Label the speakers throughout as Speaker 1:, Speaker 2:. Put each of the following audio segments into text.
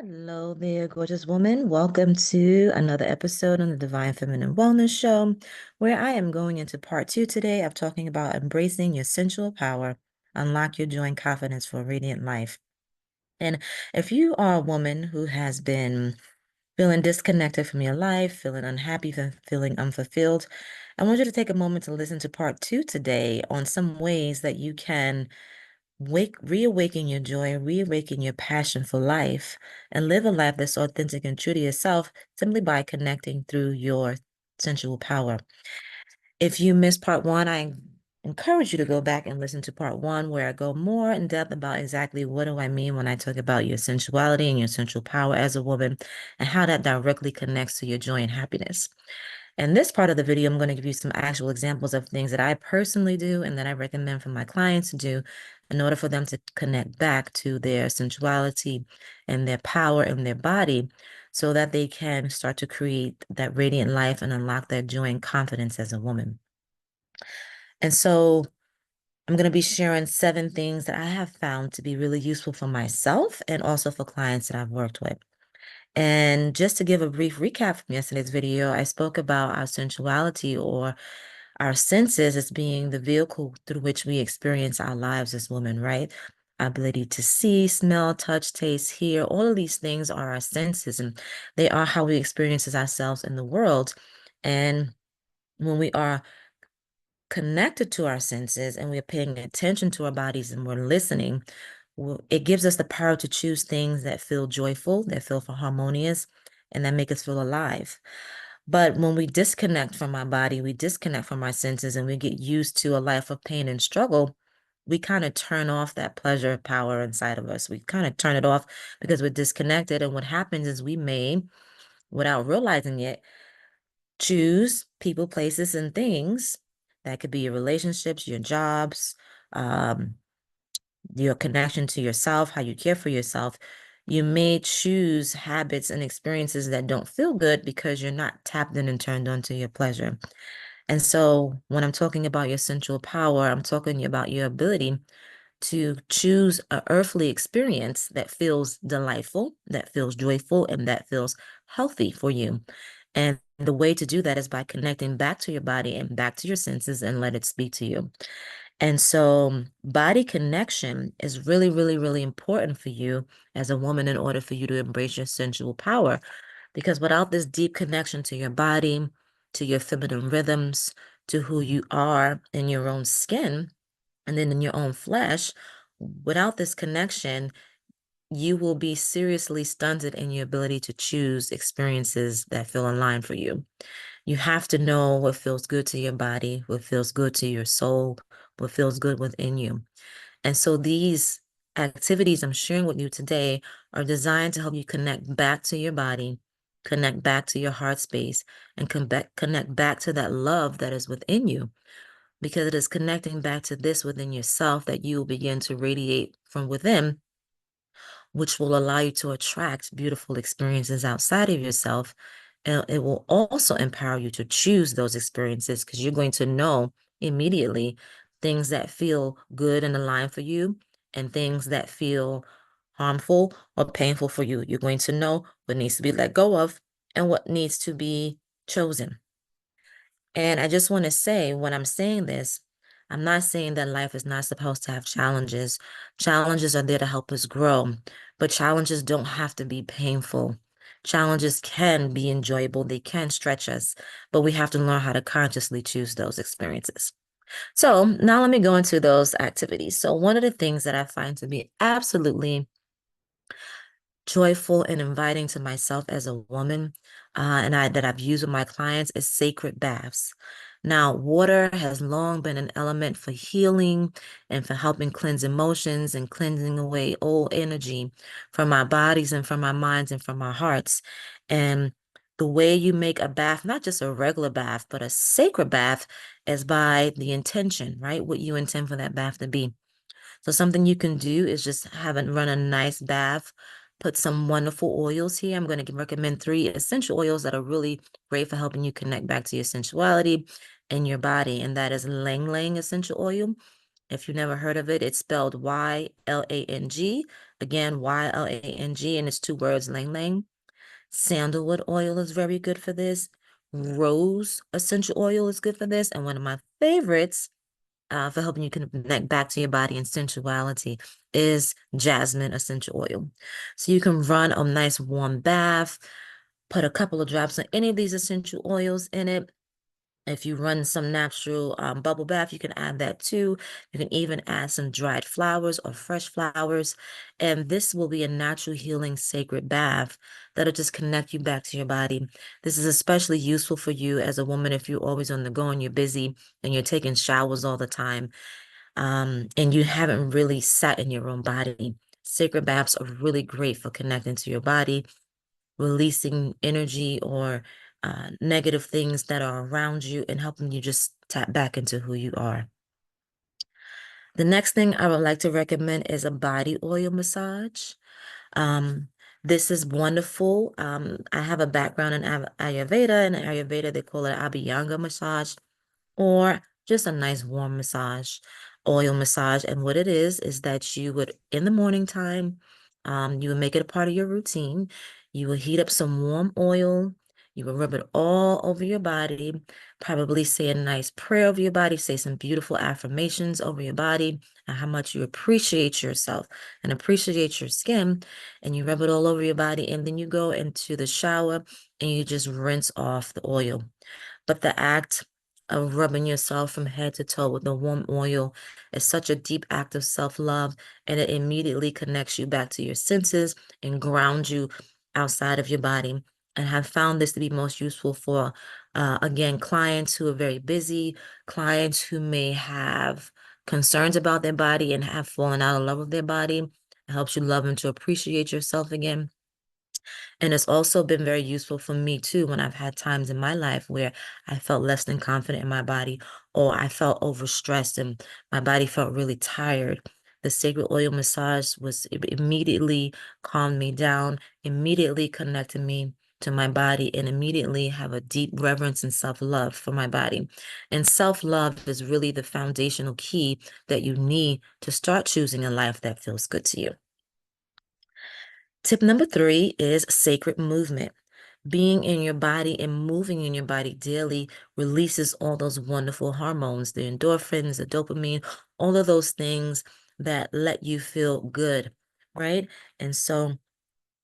Speaker 1: Hello there, gorgeous woman. Welcome to another episode on the Divine Feminine Wellness Show, where I am going into part two today of talking about embracing your sensual power, unlock your joy and confidence for a radiant life. And if you are a woman who has been feeling disconnected from your life, feeling unhappy, feeling unfulfilled, I want you to take a moment to listen to part two today on some ways that you can reawaken your joy, reawaken your passion for life, and live a life that's authentic and true to yourself simply by connecting through your sensual power. If you missed part one, I encourage you to go back and listen to part one, where I go more in depth about exactly what do I mean when I talk about your sensuality and your sensual power as a woman, and how that directly connects to your joy and happiness. In this part of the video, I'm going to give you some actual examples of things that I personally do and that I recommend for my clients to do in order for them to connect back to their sensuality and their power in their body so that they can start to create that radiant life and unlock their joy and confidence as a woman. And so I'm going to be sharing 7 things that I have found to be really useful for myself and also for clients that I've worked with. And just to give a brief recap from yesterday's video, I spoke about our sensuality or our senses as being the vehicle through which we experience our lives as women, right? Our ability to see, smell, touch, taste, hear, all of these things are our senses, and they are how we experience ourselves in the world. And when we are connected to our senses and we're paying attention to our bodies and we're listening, it gives us the power to choose things that feel joyful, that feel harmonious, and that make us feel alive. But when we disconnect from our body, we disconnect from our senses, and we get used to a life of pain and struggle, we kind of turn off that pleasure power inside of us. We kind of turn it off because we're disconnected. And what happens is we may, without realizing it, choose people, places, and things that could be your relationships, your jobs, um, your connection to yourself, how you care for yourself. You may choose habits and experiences that don't feel good because you're not tapped in and turned on to your pleasure. And so when I'm talking about your sensual power, I'm talking about your ability to choose an earthly experience that feels delightful, that feels joyful, and that feels healthy for you. And the way to do that is by connecting back to your body and back to your senses and let it speak to you. And so, body connection is really, really, really important for you as a woman in order for you to embrace your sensual power. Because without this deep connection to your body, to your feminine rhythms, to who you are in your own skin, and then in your own flesh, without this connection, you will be seriously stunted in your ability to choose experiences that feel aligned for you. You have to know what feels good to your body, what feels good to your soul, what feels good within you. And so these activities I'm sharing with you today are designed to help you connect back to your body, connect back to your heart space, and connect back to that love that is within you. Because it is connecting back to this within yourself that you will begin to radiate from within, which will allow you to attract beautiful experiences outside of yourself. And it will also empower you to choose those experiences because you're going to know immediately things that feel good and aligned for you and things that feel harmful or painful for you. You're going to know what needs to be let go of and what needs to be chosen. And I just want to say, when I'm saying this, I'm not saying that life is not supposed to have challenges. Challenges are there to help us grow, but challenges don't have to be painful. Challenges can be enjoyable, they can stretch us, but we have to learn how to consciously choose those experiences. So now let me go into those activities. So, one of the things that I find to be absolutely joyful and inviting to myself as a woman, and that I've used with my clients is sacred baths. Now, water has long been an element for healing and for helping cleanse emotions and cleansing away old energy from our bodies and from our minds and from our hearts. And the way you make a bath, not just a regular bath, but a sacred bath, is by the intention, right? What you intend for that bath to be. So something you can do is just run a nice bath, put some wonderful oils here. I'm going to recommend 3 essential oils that are really great for helping you connect back to your sensuality and your body. And that is Lang Lang essential oil, If you never heard of it, it's spelled Y-L-A-N-G. Again, Y-L-A-N-G, and it's two words, lang lang. Sandalwood oil is very good for this. Rose essential oil is good for this. And one of my favorites for helping you connect back to your body and sensuality is jasmine essential oil. So you can run a nice warm bath, put a couple of drops of any of these essential oils in it. If you run some natural bubble bath, you can add that too. You can even add some dried flowers or fresh flowers. And this will be a natural healing sacred bath that'll just connect you back to your body. This is especially useful for you as a woman if you're always on the go and you're busy and you're taking showers all the time, and you haven't really sat in your own body. Sacred baths are really great for connecting to your body, releasing energy or negative things that are around you and helping you just tap back into who you are. The next thing I would like to recommend is a body oil massage. Um, this is wonderful. I have a background in Ayurveda, and in Ayurveda they call it Abhyanga massage, or just a nice warm massage, oil massage. And what it is that you would, in the morning time, you would make it a part of your routine. You will heat up some warm oil. You will rub it all over your body, probably say a nice prayer over your body, say some beautiful affirmations over your body and how much you appreciate yourself and appreciate your skin. And you rub it all over your body. And then you go into the shower and you just rinse off the oil. But the act of rubbing yourself from head to toe with the warm oil is such a deep act of self-love, and it immediately connects you back to your senses and grounds you outside of your body. And have found this to be most useful for, again, clients who are very busy, clients who may have concerns about their body and have fallen out of love with their body. It helps you love and to appreciate yourself again. And it's also been very useful for me too when I've had times in my life where I felt less than confident in my body, or I felt overstressed and my body felt really tired. The sacred oil massage was immediately calmed me down, immediately connected me to my body, and immediately have a deep reverence and self-love for my body. And self-love is really the foundational key that you need to start choosing a life that feels good to you. Tip number 3 is sacred movement. Being in your body and moving in your body daily releases all those wonderful hormones, the endorphins, the dopamine, all of those things that let you feel good, right? And so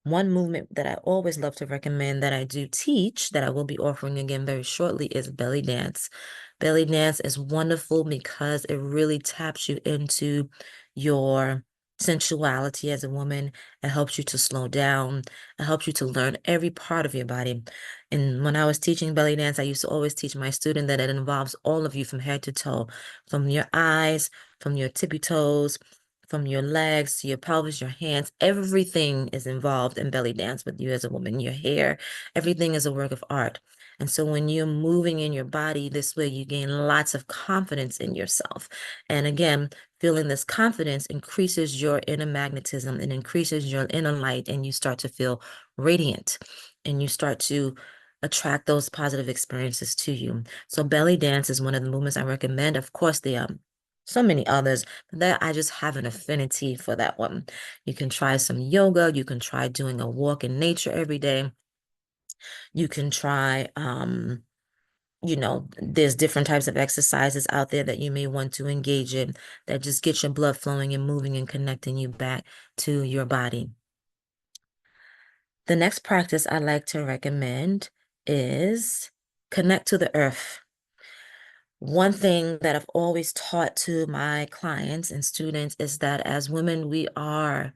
Speaker 1: one movement that I always love to recommend that I do teach, that I will be offering again very shortly, is belly dance. Belly dance is wonderful because it really taps you into your sensuality as a woman. It helps you to slow down. It helps you to learn every part of your body. And when I was teaching belly dance, I used to always teach my student that it involves all of you from head to toe, from your eyes, from your tippy toes, from your legs to your pelvis, your hands, everything is involved in belly dance with you as a woman. Your hair, everything is a work of art. And so when you're moving in your body this way, you gain lots of confidence in yourself. And again, feeling this confidence increases your inner magnetism and increases your inner light, and you start to feel radiant and you start to attract those positive experiences to you. So belly dance is one of the movements I recommend. Of course, there are so many others, but that I just have an affinity for that one. You can try some yoga. You can try doing a walk in nature every day. You can try, there's different types of exercises out there that you may want to engage in that just get your blood flowing and moving and connecting you back to your body. The next practice I like to recommend is connect to the earth. One thing that I've always taught to my clients and students is that as women, we are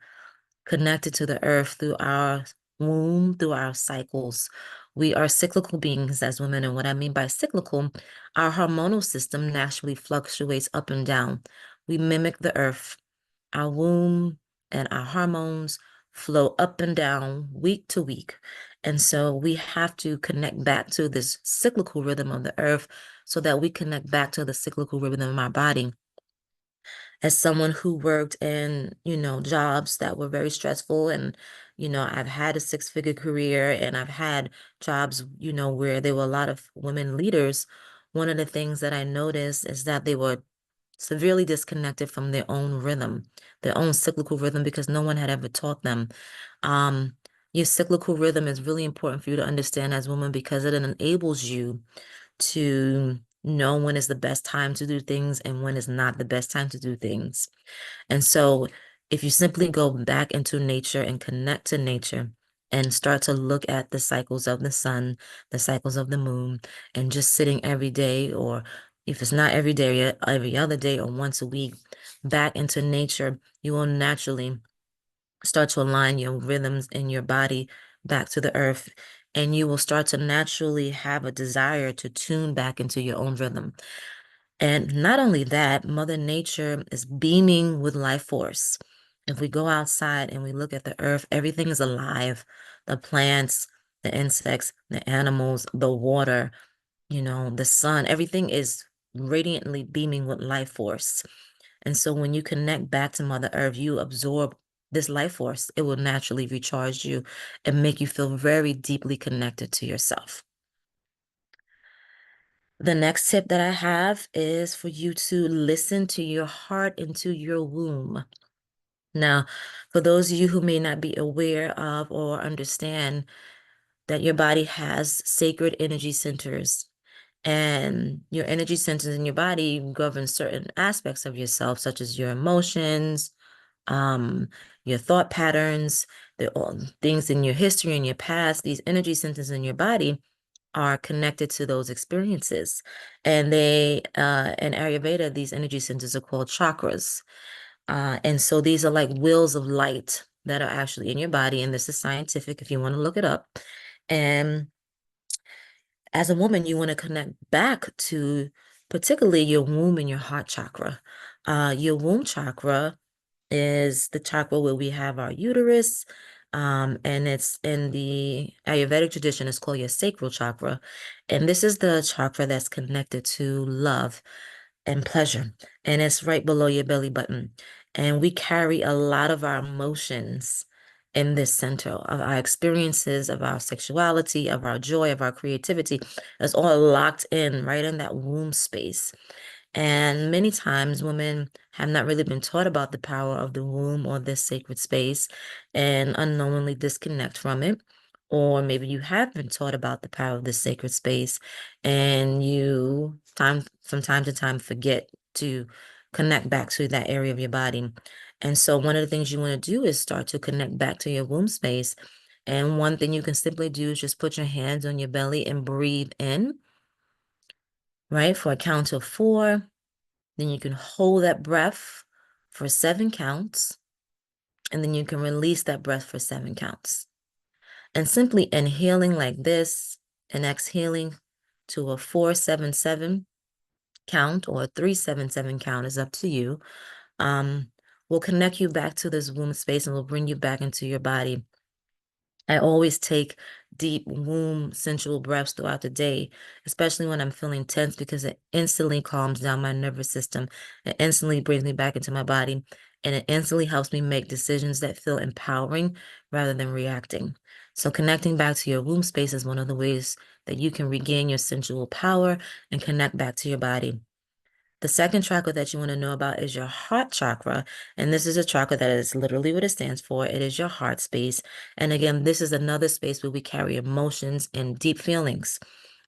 Speaker 1: connected to the earth through our womb, through our cycles. We are cyclical beings as women. And what I mean by cyclical, our hormonal system naturally fluctuates up and down. We mimic the earth. Our womb and our hormones flow up and down week to week. And so we have to connect back to this cyclical rhythm of the earth so that we connect back to the cyclical rhythm of our body. As someone who worked in, jobs that were very stressful, and, I've had a six-figure career and I've had jobs, where there were a lot of women leaders. One of the things that I noticed is that they were severely disconnected from their own rhythm, their own cyclical rhythm, because no one had ever taught them. Um, your cyclical rhythm is really important for you to understand as women because it enables you to know when is the best time to do things and when is not the best time to do things. And so if you simply go back into nature and connect to nature and start to look at the cycles of the sun, the cycles of the moon, and just sitting every day, or if it's not every day, every other day, or once a week, back into nature, you will naturally start to align your rhythms in your body back to the earth. And you will start to naturally have a desire to tune back into your own rhythm. And not only that, Mother Nature is beaming with life force. If we go outside and we look at the earth, everything is alive. The plants, the insects, the animals, the water, the sun, everything is radiantly beaming with life force. And so when you connect back to Mother Earth, you absorb this life force. It will naturally recharge you and make you feel very deeply connected to yourself. The next tip that I have is for you to listen to your heart and to your womb. Now, for those of you who may not be aware of or understand that your body has sacred energy centers, and your energy centers in your body govern certain aspects of yourself, such as your emotions, um, your thought patterns, the things in your history and your past. These energy centers in your body are connected to those experiences. And in Ayurveda, these energy centers are called chakras. And so these are like wheels of light that are actually in your body. And this is scientific if you want to look it up. And as a woman, you want to connect back to particularly your womb and your heart chakra. Your womb chakra is the chakra where we have our uterus. And it's in the Ayurvedic tradition, it's called your sacral chakra. And this is the chakra that's connected to love and pleasure. And it's right below your belly button. And we carry a lot of our emotions in this center of our experiences, of our sexuality, of our joy, of our creativity. It's all locked in right in that womb space. And many times women have not really been taught about the power of the womb or this sacred space and unknowingly disconnect from it. Or maybe you have been taught about the power of this sacred space and you from time to time forget to connect back to that area of your body. And so one of the things you want to do is start to connect back to your womb space. And one thing you can simply do is just put your hands on your belly and breathe in, right, for a count of 4. Then you can hold that breath for 7 counts, and then you can release that breath for 7 counts. And simply inhaling like this and exhaling to a 4-7-7 count or a 3-7-7 count is up to you. Will connect you back to this womb space and will bring you back into your body. I always take deep womb sensual breaths throughout the day, especially when I'm feeling tense, because it instantly calms down my nervous system. It instantly brings me back into my body, and it instantly helps me make decisions that feel empowering rather than reacting. So connecting back to your womb space is one of the ways that you can regain your sensual power and connect back to your body. The second chakra that you want to know about is your heart chakra. And this is a chakra that is literally what it stands for. It is your heart space. And again, this is another space where we carry emotions and deep feelings.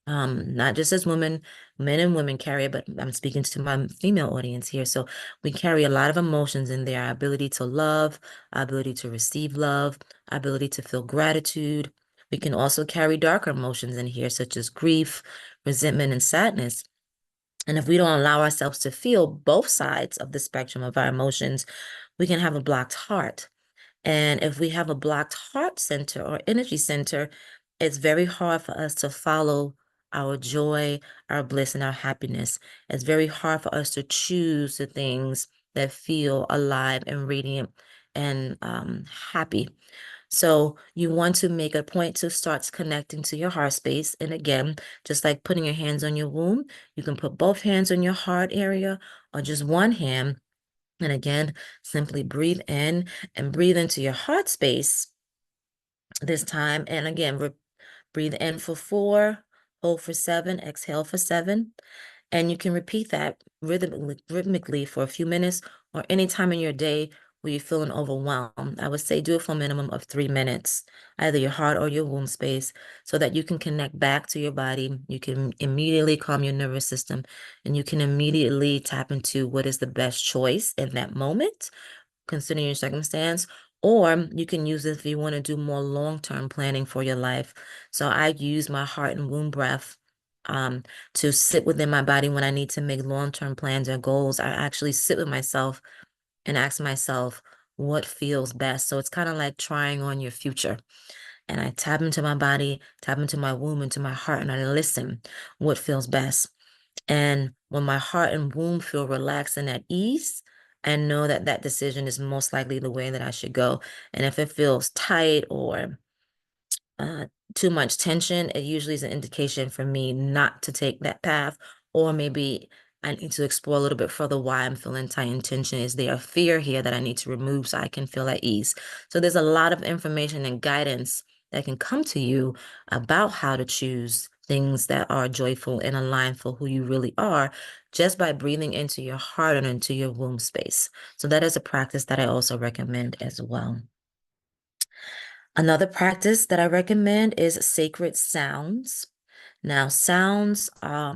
Speaker 1: Not just as women, men and women carry it, but I'm speaking to my female audience here. So we carry a lot of emotions in there, our ability to love, our ability to receive love, our ability to feel gratitude. We can also carry darker emotions in here, such as grief, resentment, and sadness. And if we don't allow ourselves to feel both sides of the spectrum of our emotions, we can have a blocked heart. And if we have a blocked heart center or energy center, it's very hard for us to follow our joy, our bliss, and our happiness. It's very hard for us to choose the things that feel alive and radiant and happy. So you want to make a point to start connecting to your heart space. And again, just like putting your hands on your womb, you can put both hands on your heart area or just one hand. And again, simply breathe in and breathe into your heart space this time. And again, breathe in for 4, hold for 7, exhale for 7. And you can repeat that rhythmically for a few minutes or any time in your day where you're feeling overwhelmed. I would say do it for a minimum of 3 minutes, either your heart or your womb space, so that you can connect back to your body. You can immediately calm your nervous system, and you can immediately tap into what is the best choice in that moment, considering your circumstance. Or you can use this if you want to do more long-term planning for your life. So I use my heart and womb breath um, to sit within my body when I need to make long-term plans or goals. I actually sit with myself and ask myself what feels best. So it's kind of like trying on your future. And I tap into my body, tap into my womb, into my heart, and I listen what feels best. And when my heart and womb feel relaxed and at ease, I know that that decision is most likely the way that I should go. And if it feels tight or uh, too much tension, it usually is an indication for me not to take that path, or maybe I need to explore a little bit further why I'm feeling tight and tension. Is there a fear here that I need to remove so I can feel at ease? So there's a lot of information and guidance that can come to you about how to choose things that are joyful and aligned for who you really are just by breathing into your heart and into your womb space. So that is a practice that I also recommend as well. Another practice that I recommend is sacred sounds. Now, sounds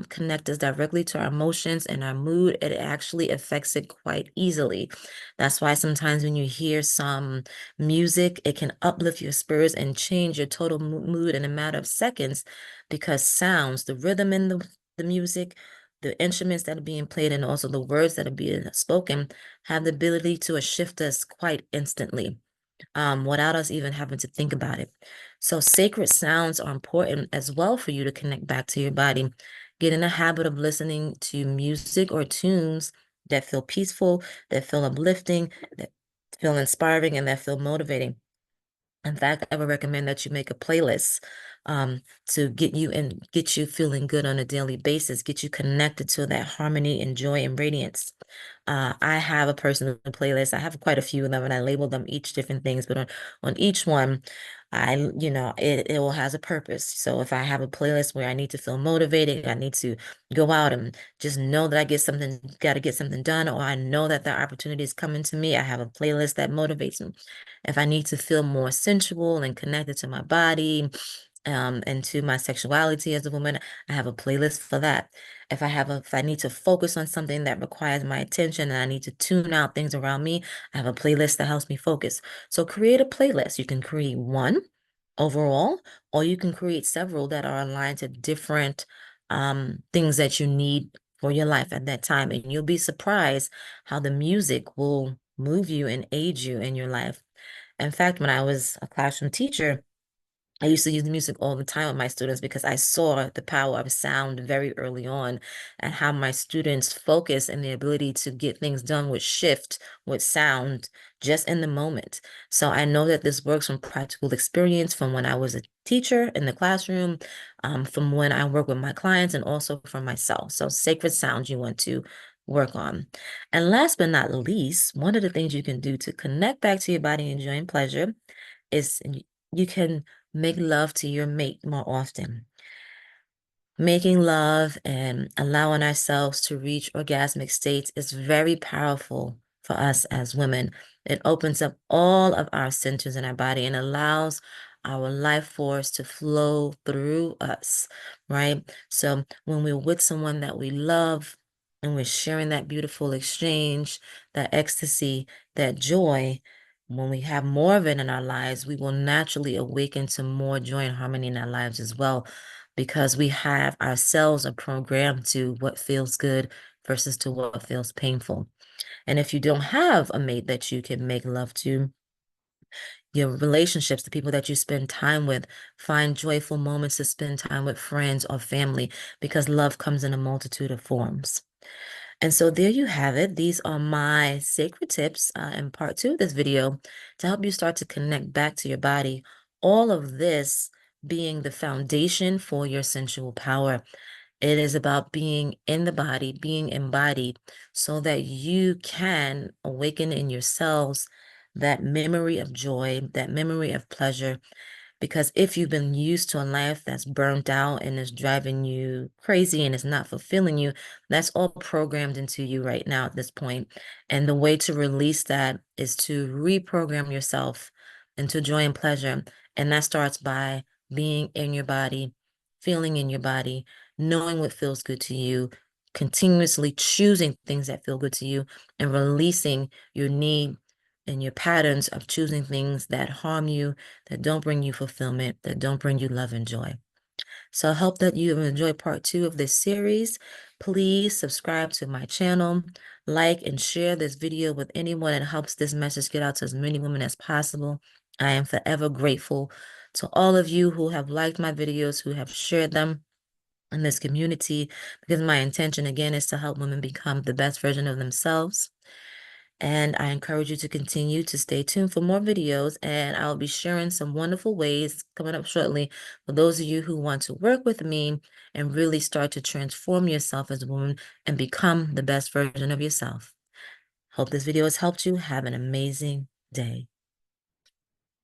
Speaker 1: connect us directly to our emotions and our mood. It actually affects it quite easily. That's why sometimes when you hear some music, it can uplift your spirits and change your total mood in a matter of seconds, because sounds, the rhythm in the music, the instruments that are being played, and also the words that are being spoken have the ability to shift us quite instantly, without us even having to think about it. So sacred sounds are important as well for you to connect back to your body. Get in a habit of listening to music or tunes that feel peaceful, that feel uplifting, that feel inspiring, and that feel motivating. In fact, I would recommend that you make a playlist to get you feeling good on a daily basis, get you connected to that harmony and joy and radiance. I have a personal playlist. I have quite a few of them, and I label them each different things. But on each one, it all has a purpose. So if I have a playlist where I need to feel motivated, I need to go out and just know that got to get something done, or I know that the opportunity is coming to me, I have a playlist that motivates me. If I need to feel more sensual and connected to my body, and to my sexuality as a woman, I have a playlist for that. If I need to focus on something that requires my attention and I need to tune out things around me, I have a playlist that helps me focus. So create a playlist. You can create one overall, or you can create several that are aligned to different things that you need for your life at that time. And you'll be surprised how the music will move you and aid you in your life. In fact, when I was a classroom teacher, I used to use music all the time with my students because I saw the power of sound very early on, and how my students' focus and the ability to get things done would shift with sound just in the moment. So I know that this works from practical experience from when I was a teacher in the classroom, from when I work with my clients, and also for myself. So sacred sounds you want to work on. And last but not least, one of the things you can do to connect back to your body and joy and pleasure is you can make love to your mate more often. Making love and allowing ourselves to reach orgasmic states is very powerful for us as women. It opens up all of our centers in our body and allows our life force to flow through us, right? So when we're with someone that we love and we're sharing that beautiful exchange, that ecstasy, that joy, when we have more of it in our lives, we will naturally awaken to more joy and harmony in our lives as well, because we have ourselves are programmed to what feels good versus to what feels painful. And if you don't have a mate that you can make love to, your relationships, the people that you spend time with, find joyful moments to spend time with friends or family, because love comes in a multitude of forms. And so there you have it. These are my sacred tips in part two of this video to help you start to connect back to your body. All of this being the foundation for your sensual power. It is about being in the body, being embodied, so that you can awaken in yourselves that memory of joy, that memory of pleasure, Because if you've been used to a life that's burnt out and is driving you crazy and is not fulfilling you, that's all programmed into you right now at this point. And the way to release that is to reprogram yourself into joy and pleasure. And that starts by being in your body, feeling in your body, knowing what feels good to you, continuously choosing things that feel good to you, and releasing your need and your patterns of choosing things that harm you, that don't bring you fulfillment, that don't bring you love and joy. So I hope that you have enjoyed part 2 of this series. Please subscribe to my channel, like and share this video with anyone that helps this message get out to as many women as possible. I am forever grateful to all of you who have liked my videos, who have shared them in this community, because my intention again is to help women become the best version of themselves. And I encourage you to continue to stay tuned for more videos, and I'll be sharing some wonderful ways coming up shortly for those of you who want to work with me and really start to transform yourself as a woman and become the best version of yourself. Hope this video has helped you. Have an amazing day.